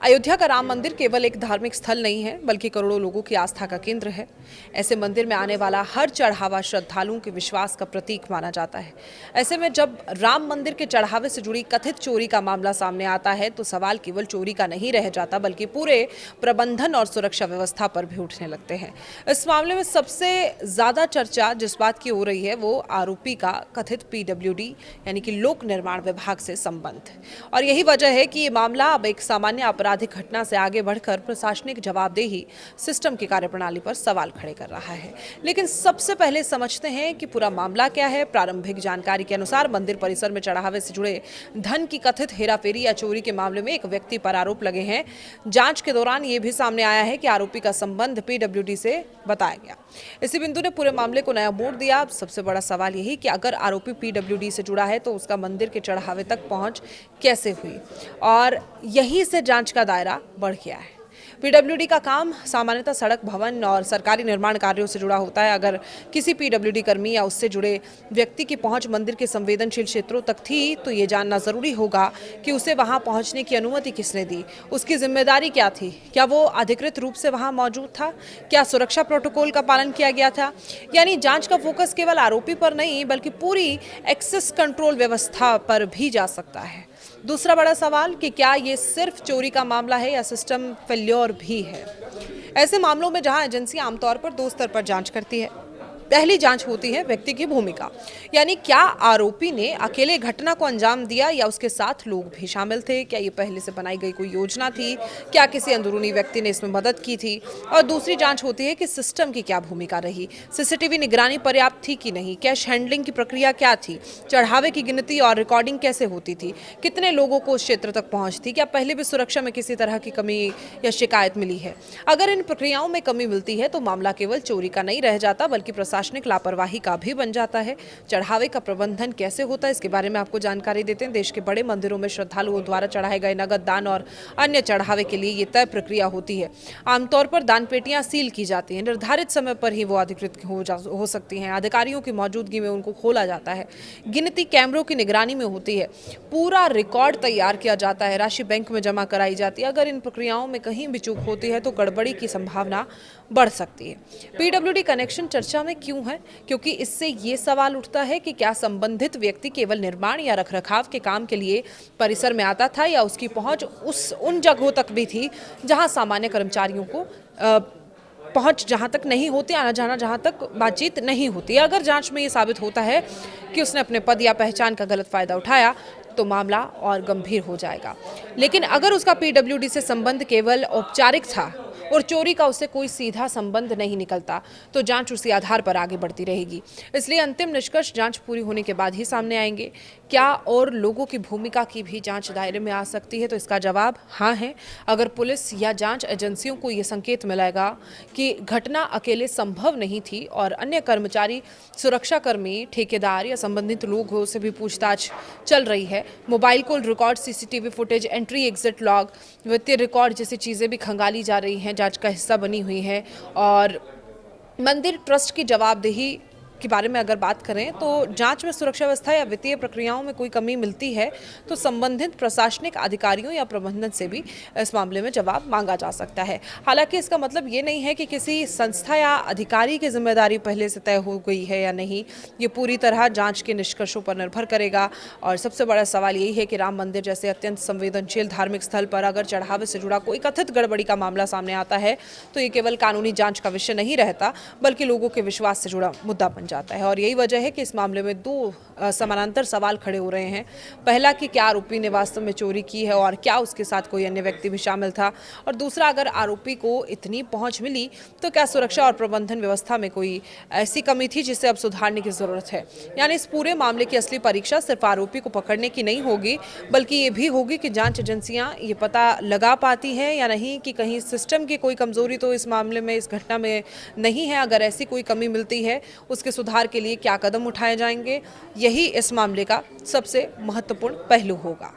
अयोध्या का राम मंदिर केवल एक धार्मिक स्थल नहीं है, बल्कि करोड़ों लोगों की आस्था का केंद्र है। ऐसे मंदिर में आने वाला हर चढ़ावा श्रद्धालुओं के विश्वास का प्रतीक माना जाता है। ऐसे में जब राम मंदिर के चढ़ावे से जुड़ी कथित चोरी का मामला सामने आता है, तो सवाल केवल चोरी का नहीं रह जाता, बल्कि पूरे प्रबंधन और सुरक्षा व्यवस्था पर भी उठने लगते हैं। इस मामले में सबसे ज्यादा चर्चा जिस बात की हो रही है, वो आरोपी का कथित पीडब्ल्यूडी यानी कि लोक निर्माण विभाग से संबंध, और यही वजह है कि ये मामला अब एक सामान्य आपराधिक घटना से आगे बढ़कर प्रशासनिक जवाबदेही सिस्टम की कार्यप्रणाली पर सवाल खड़े कर रहा है। लेकिन सबसे पहले समझते हैं कि पूरा मामला क्या है। प्रारंभिक जानकारी के अनुसार मंदिर परिसर में चढ़ावे से जुड़े धन की कथित हेराफेरी या चोरी के मामले में एक व्यक्ति पर आरोप लगे हैं। जांच के दौरान ये भी सामने आया है कि आरोपी का संबंध पीडब्ल्यूडी से बताया गया। इसी बिंदु ने पूरे मामले को नया मोड़ दिया। सबसे बड़ा सवाल यही कि अगर आरोपी पीडब्ल्यूडी से जुड़ा है, तो उसका मंदिर के चढ़ावे तक पहुंच कैसे हुई, और यहीं से जांच का दायरा बढ़ गया है। पीडब्ल्यूडी का काम सामान्यतः सड़क, भवन और सरकारी निर्माण कार्यों से जुड़ा होता है। अगर किसी पीडब्ल्यूडी कर्मी या उससे जुड़े व्यक्ति की पहुंच मंदिर के संवेदनशील क्षेत्रों तक थी, तो ये जानना जरूरी होगा कि उसे वहां पहुंचने की अनुमति किसने दी, उसकी जिम्मेदारी क्या थी, क्या वो अधिकृत रूप से वहां मौजूद था, क्या सुरक्षा प्रोटोकॉल का पालन किया गया था। यानी जांच का फोकस केवल आरोपी पर नहीं, बल्कि पूरी एक्सेस कंट्रोल व्यवस्था पर भी जा सकता है। दूसरा बड़ा सवाल कि क्या ये सिर्फ चोरी का मामला है या सिस्टम फेल्योर भी है। ऐसे मामलों में जहां एजेंसियां आमतौर पर दो स्तर पर जांच करती है। पहली जांच होती है व्यक्ति की भूमिका, यानी क्या आरोपी ने अकेले घटना को अंजाम दिया या उसके साथ लोग भी शामिल थे, क्या ये पहले से बनाई गई कोई योजना थी, क्या किसी अंदरूनी व्यक्ति ने इसमें मदद की थी। और दूसरी जांच होती है कि सिस्टम की क्या भूमिका रही, सीसीटीवी निगरानी पर्याप्त थी कि नहीं, कैश हैंडलिंग की प्रक्रिया क्या थी, चढ़ावे की गिनती और रिकॉर्डिंग कैसे होती थी, कितने लोगों को उस क्षेत्र तक पहुंच थी, क्या पहले भी सुरक्षा में किसी तरह की कमी या शिकायत मिली है। अगर इन प्रक्रियाओं में कमी मिलती है, तो मामला केवल चोरी का नहीं रह जाता, बल्कि प्रशासनिक लापरवाही का भी बन जाता है। चढ़ावे का प्रबंधन कैसे होता है, इसके बारे में आपको जानकारी देते हैं। देश के बड़े मंदिरों में श्रद्धालुओं द्वारा चढ़ाए गए नगद दान और अन्य चढ़ावे के लिए ये तय प्रक्रिया होती है। आमतौर पर दान पेटियां सील की जाती हैं, निर्धारित समय पर ही वो अधिकृत हो सकती हैं। अधिकारियों की मौजूदगी में उनको खोला जाता है। गिनती कैमरों की निगरानी में होती है। पूरा रिकॉर्ड तैयार किया जाता है, राशि बैंक में जमा कराई जाती है। अगर इन प्रक्रियाओं में कहीं भी चूक होती है, तो गड़बड़ी की संभावना बढ़ सकती है। पीडब्ल्यूडी कनेक्शन चर्चा में क्यों है? क्योंकि इससे ये सवाल उठता है कि क्या संबंधित व्यक्ति केवल निर्माण या रखरखाव के काम के लिए परिसर में आता था, या उसकी पहुंच उन जगहों तक भी थी जहां सामान्य कर्मचारियों को पहुंच जहां तक नहीं होती, आना जाना जहां तक बातचीत नहीं होती। अगर जांच में ये साबित होता है कि उसने अपने पद या पहचान का गलत फायदा उठाया, तो मामला और गंभीर हो जाएगा। लेकिन अगर उसका पीडब्ल्यूडी से संबंध केवल औपचारिक था और चोरी का उससे कोई सीधा संबंध नहीं निकलता, तो जांच उसी आधार पर आगे बढ़ती रहेगी। इसलिए अंतिम निष्कर्ष जांच पूरी होने के बाद ही सामने आएंगे। क्या और लोगों की भूमिका की भी जांच दायरे में आ सकती है? तो इसका जवाब हाँ है। अगर पुलिस या जांच एजेंसियों को ये संकेत मिलेगा कि घटना अकेले संभव नहीं थी और अन्य कर्मचारी, सुरक्षाकर्मी, ठेकेदार या संबंधित लोगों से भी पूछताछ चल रही है, mobile call record, CCTV footage, entry exit log, वित्तीय रिकॉर्ड जैसी चीजें भी खंगाली जा रही हैं, जांच का हिस्सा बनी हुई है, और मंदिर ट्रस्ट की जवाबदेही के बारे में अगर बात करें, तो जांच में सुरक्षा व्यवस्था या वित्तीय प्रक्रियाओं में कोई कमी मिलती है, तो संबंधित प्रशासनिक अधिकारियों या प्रबंधन से भी इस मामले में जवाब मांगा जा सकता है। हालांकि इसका मतलब ये नहीं है कि किसी संस्था या अधिकारी की जिम्मेदारी पहले से तय हो गई है या नहीं। ये पूरी तरह जांच के निष्कर्षों पर निर्भर करेगा। और सबसे बड़ा सवाल यही है कि राम मंदिर जैसे अत्यंत संवेदनशील धार्मिक स्थल पर अगर चढ़ावे से जुड़ा कोई कथित गड़बड़ी का मामला सामने आता है, तो ये केवल कानूनी जांच का विषय नहीं रहता, बल्कि लोगों के विश्वास से जुड़ा मुद्दा बन जाता है। और यही वजह है कि इस मामले में दो समानांतर सवाल खड़े हो रहे हैं। पहला कि क्या आरोपी ने वास्तव में चोरी की है और क्या उसके साथ कोई अन्य व्यक्ति भी शामिल था, और दूसरा, अगर आरोपी को इतनी पहुंच मिली, तो क्या सुरक्षा और प्रबंधन व्यवस्था में कोई ऐसी कमी थी जिसे अब सुधारने की जरूरत है। यानी इस पूरे मामले की असली परीक्षा सिर्फ आरोपी को पकड़ने की नहीं होगी, बल्कि ये भी होगी कि जांच एजेंसियां ये पता लगा पाती हैं या नहीं कि कहीं सिस्टम की कोई कमजोरी तो इस मामले में, इस घटना में नहीं है। अगर ऐसी कोई कमी मिलती है, उसके सुधार के लिए क्या कदम उठाए जाएंगे, यही इस मामले का सबसे महत्वपूर्ण पहलू होगा।